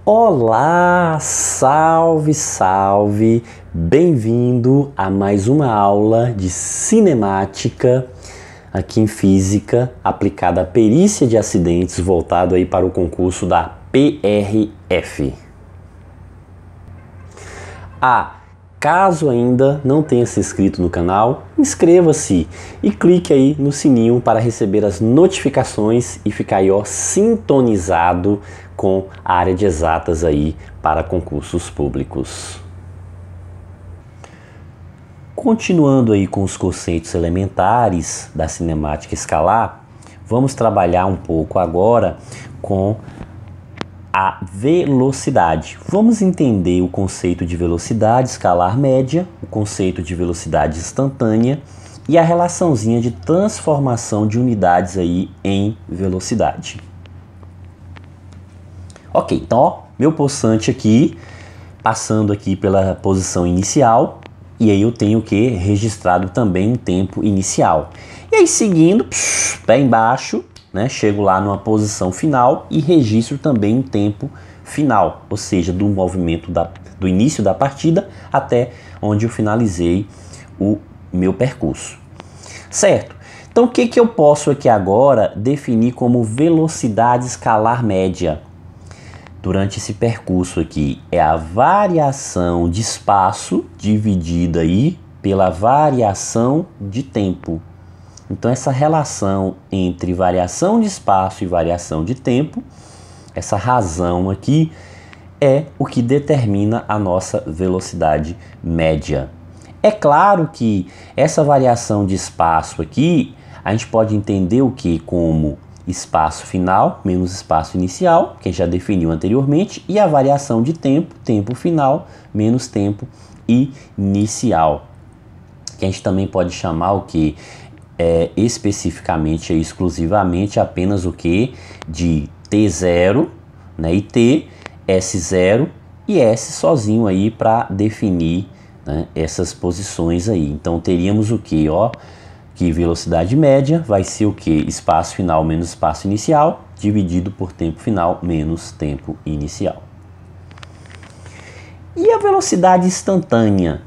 Olá, salve, salve! Bem-vindo a mais uma aula de cinemática aqui em física aplicada à perícia de acidentes voltado aí para o concurso da PRF. Caso ainda não tenha se inscrito no canal, inscreva-se e clique aí no sininho para receber as notificações e ficar aí, sintonizado com a área de exatas aí para concursos públicos. Continuando aí com os conceitos elementares da cinemática escalar, vamos trabalhar um pouco agora com a velocidade. Vamos entender o conceito de velocidade escalar média, o conceito de velocidade instantânea e a relaçãozinha de transformação de unidades aí em velocidade. Ok, então meu possante aqui, passando aqui pela posição inicial, e aí eu tenho que registrado também um tempo inicial. E aí seguindo, pé embaixo, chego lá numa posição final e registro também um tempo final, ou seja, do movimento do início da partida até onde eu finalizei o meu percurso. Certo? Então o que eu posso aqui agora definir como velocidade escalar média? Durante esse percurso aqui é a variação de espaço dividida aí pela variação de tempo. Então essa relação entre variação de espaço e variação de tempo, essa razão aqui é o que determina a nossa velocidade média. É claro que essa variação de espaço aqui, a gente pode entender o que como espaço final menos espaço inicial, que já definiu anteriormente, e a variação de tempo, tempo final menos tempo inicial, que a gente também pode chamar o que especificamente, exclusivamente apenas o que de T0, e T, S0 e S sozinho aí para definir, essas posições aí. Então teríamos o que, que velocidade média vai ser o que? Espaço final menos espaço inicial, dividido por tempo final menos tempo inicial. E a velocidade instantânea?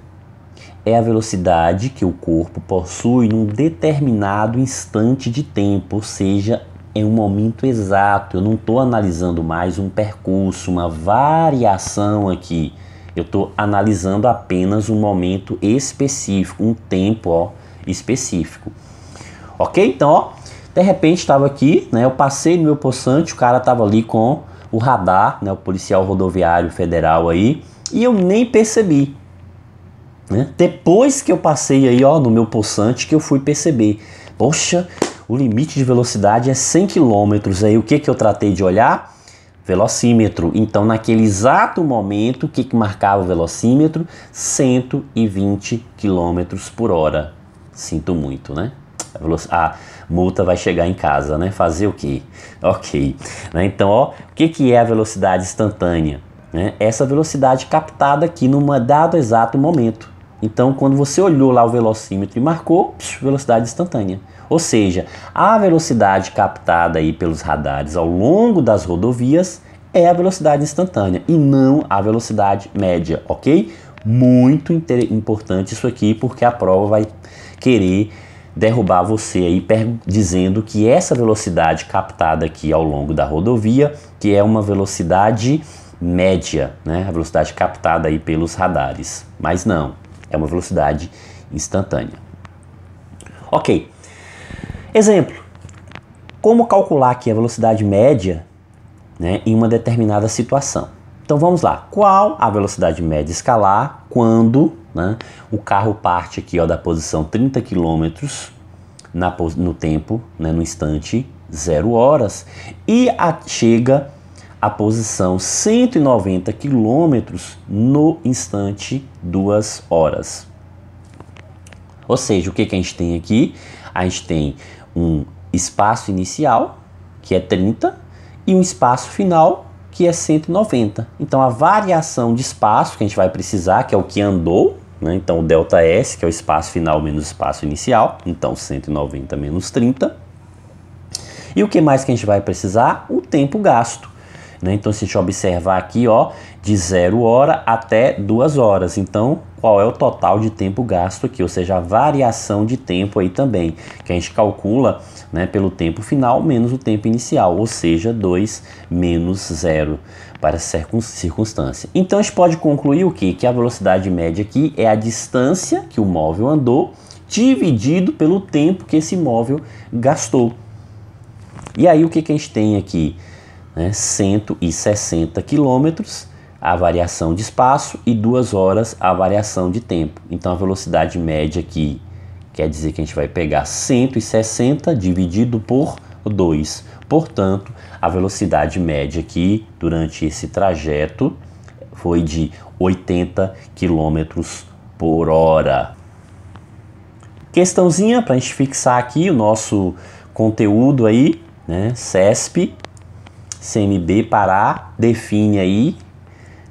É a velocidade que o corpo possui num determinado instante de tempo, ou seja, é um momento exato. Eu não estou analisando mais um percurso, uma variação aqui. Eu estou analisando apenas um momento específico, um tempo específico. Ok? Então, de repente estava aqui, eu passei no meu possante, o cara estava ali com o radar, o policial rodoviário federal aí, e eu nem percebi. Depois que eu passei aí, no meu possante, que eu fui perceber. Poxa, o limite de velocidade é 100 km. Aí o que eu tratei de olhar? Velocímetro. Então, naquele exato momento, o que marcava o velocímetro? 120 km por hora. Sinto muito, A multa vai chegar em casa, Fazer o quê? Ok. Então, o que é a velocidade instantânea? Essa velocidade captada aqui num dado exato momento. Então, quando você olhou lá o velocímetro e marcou, velocidade instantânea. Ou seja, a velocidade captada aí pelos radares ao longo das rodovias é a velocidade instantânea e não a velocidade média, ok? Muito importante isso aqui, porque a prova vai querer derrubar você aí dizendo que essa velocidade captada aqui ao longo da rodovia, que é uma velocidade média, a velocidade captada aí pelos radares, mas não. É uma velocidade instantânea. Ok. Exemplo. Como calcular aqui a velocidade média, em uma determinada situação? Então vamos lá. Qual a velocidade média escalar quando o carro parte aqui da posição 30 km no tempo, no instante 0 horas e chega a posição 190 km no instante 2 horas. Ou seja, o que a gente tem aqui? A gente tem um espaço inicial, que é 30, e um espaço final, que é 190. Então a variação de espaço que a gente vai precisar, que é o que andou, então o ΔS, que é o espaço final menos espaço inicial, então 190 menos 30. E o que mais que a gente vai precisar? O tempo gasto. né? Então, se a gente observar aqui, ó, de 0 hora até 2 horas. Então, qual é o total de tempo gasto aqui? Ou seja, a variação de tempo aí também, que a gente calcula, né, pelo tempo final menos o tempo inicial, ou seja, 2 menos 0 para essa circunstância. Então, a gente pode concluir o quê? Que a velocidade média aqui é a distância que o móvel andou dividido pelo tempo que esse móvel gastou. E aí, o que a gente tem aqui? 160 quilômetros, a variação de espaço, e 2 horas, a variação de tempo. Então, a velocidade média aqui quer dizer que a gente vai pegar 160 dividido por 2. Portanto, a velocidade média aqui, durante esse trajeto, foi de 80 quilômetros por hora. Questãozinha para a gente fixar aqui o nosso conteúdo aí, né? CESP, CMB Pará, define aí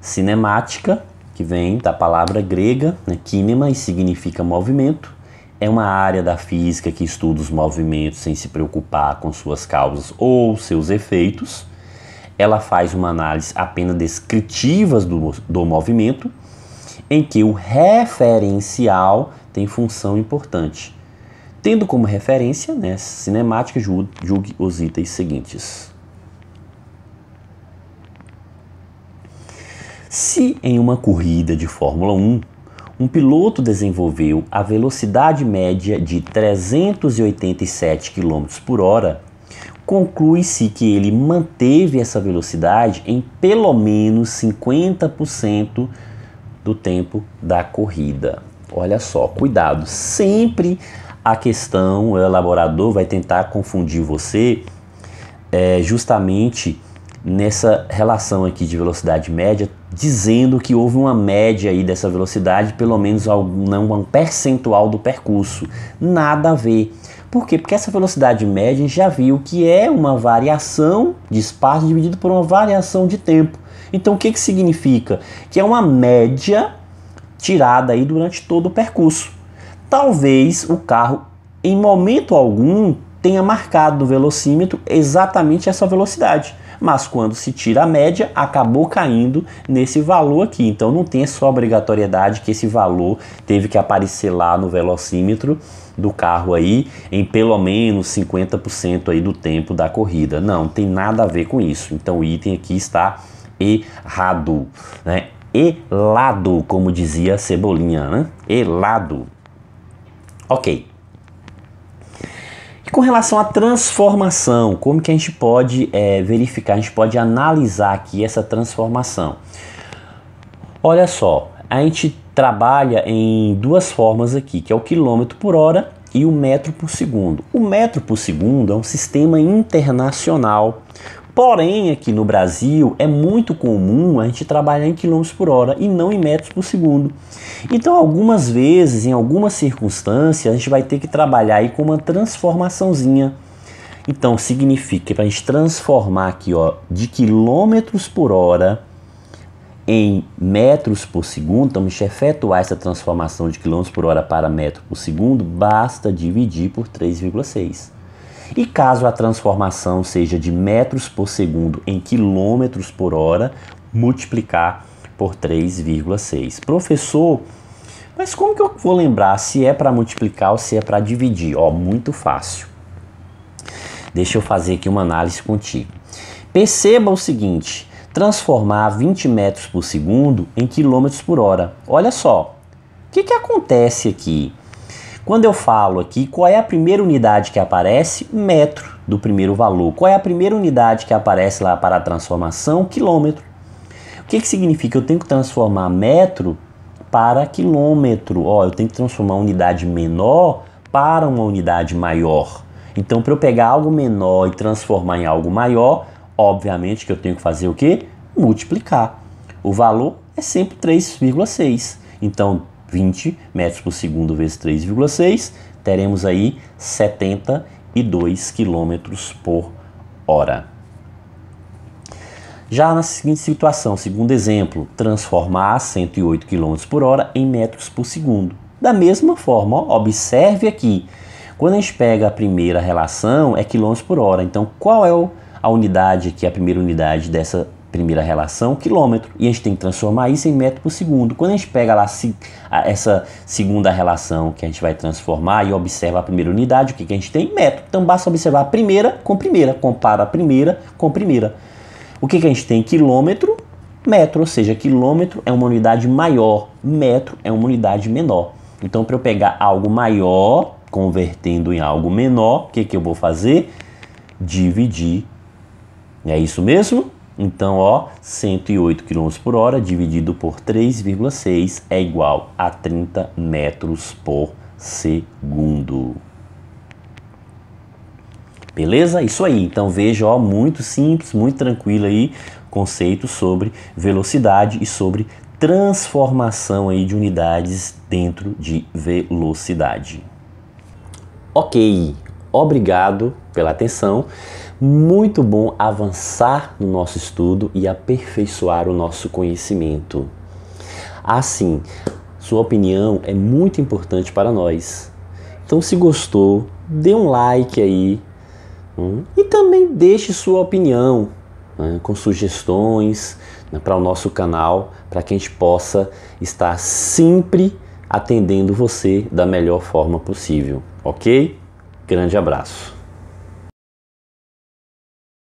cinemática, que vem da palavra grega, né, kinema, e significa movimento. É uma área da física que estuda os movimentos sem se preocupar com suas causas ou seus efeitos. Ela faz uma análise apenas descritiva do movimento, em que o referencial tem função importante. Tendo como referência, né, cinemática, julgue os itens seguintes. Se em uma corrida de Fórmula 1, um piloto desenvolveu a velocidade média de 387 km por hora, conclui-se que ele manteve essa velocidade em pelo menos 50% do tempo da corrida. Olha só, cuidado, sempre a questão, o elaborador vai tentar confundir você justamente nessa relação aqui de velocidade média, dizendo que houve uma média aí dessa velocidade, pelo menos um percentual do percurso. Nada a ver. Por quê? Porque essa velocidade média a gente já viu que é uma variação de espaço dividido por uma variação de tempo. Então o que significa? Que é uma média tirada aí durante todo o percurso. Talvez o carro, em momento algum, tenha marcado no velocímetro exatamente essa velocidade, mas quando se tira a média, acabou caindo nesse valor aqui. Então não tem essa obrigatoriedade que esse valor teve que aparecer lá no velocímetro do carro aí em pelo menos 50% aí do tempo da corrida. Não tem nada a ver com isso. Então o item aqui está errado, né? Elado, como dizia Cebolinha, né? Elado. Ok. E com relação à transformação, como que a gente pode verificar, a gente pode analisar aqui essa transformação? Olha só, a gente trabalha em duas formas aqui, que é o quilômetro por hora e o metro por segundo. O metro por segundo é um sistema internacional. Porém, aqui no Brasil é muito comum a gente trabalhar em quilômetros por hora e não em metros por segundo. Então, algumas vezes, em algumas circunstâncias, a gente vai ter que trabalhar aí com uma transformaçãozinha. Então, significa que para a gente transformar aqui, ó, de quilômetros por hora em metros por segundo, então a gente efetuar essa transformação de quilômetros por hora para metro por segundo, basta dividir por 3,6. E caso a transformação seja de metros por segundo em quilômetros por hora, multiplicar por 3,6. Professor, mas como que eu vou lembrar se é para multiplicar ou se é para dividir? Ó, muito fácil. Deixa eu fazer aqui uma análise contigo. Perceba o seguinte, transformar 20 metros por segundo em quilômetros por hora. Olha só, o que acontece aqui? Quando eu falo aqui, qual é a primeira unidade que aparece? Metro do primeiro valor. Qual é a primeira unidade que aparece lá para a transformação? Quilômetro. O que significa? Eu tenho que transformar metro para quilômetro. Ó, eu tenho que transformar uma unidade menor para uma unidade maior. Então, para eu pegar algo menor e transformar em algo maior, obviamente que eu tenho que fazer o quê? Multiplicar. O valor é sempre 3,6. Então, 20 metros por segundo vezes 3,6, teremos aí 72 quilômetros por hora. Já na seguinte situação, segundo exemplo, transformar 108 km por hora em metros por segundo. Da mesma forma, ó, observe aqui, quando a gente pega a primeira relação é quilômetros por hora, então qual é a unidade aqui, a primeira unidade dessa primeira relação, quilômetro, e a gente tem que transformar isso em metro por segundo. Quando a gente pega lá essa segunda relação que a gente vai transformar e observa a primeira unidade, o que a gente tem? Metro. Então basta observar a primeira com primeira, compara a primeira com primeira. O que a gente tem? Quilômetro, metro, ou seja, quilômetro é uma unidade maior, metro é uma unidade menor. Então para eu pegar algo maior, convertendo em algo menor, o que eu vou fazer? Dividir. É isso mesmo? Então, ó, 108 km por hora dividido por 3,6 é igual a 30 metros por segundo. Beleza? Isso aí. Então, veja, ó, muito simples, muito tranquilo aí, conceito sobre velocidade e sobre transformação aí de unidades dentro de velocidade. Ok, obrigado pela atenção. Muito bom avançar no nosso estudo e aperfeiçoar o nosso conhecimento. Assim, sua opinião é muito importante para nós. Então, se gostou, dê um like aí e também deixe sua opinião com sugestões para o nosso canal, para que a gente possa estar sempre atendendo você da melhor forma possível, ok? Grande abraço!